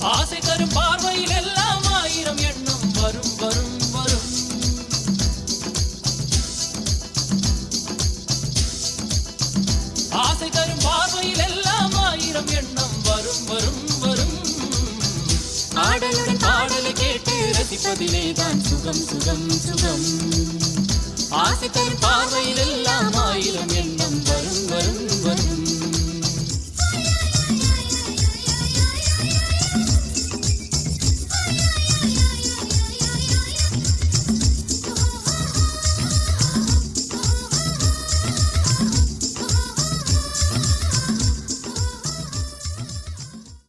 ஆசை தரும் பார்வையில் எல்லாம் ஆயிரம் எண்ணம் வரும் வரும் வரும். ஆசை தரும் பார்வையில் எல்லாம் ஆயிரம் எண்ணம் வரும் வரும் வரும். ஆடலுடன் பாடலை கேட்டு ரசிப்பதிலேதான் சுகம் சுகம் சுகம். ஆசை தரும் பார்வையில் எல்லாம் ஆயிரம் எண்ணம்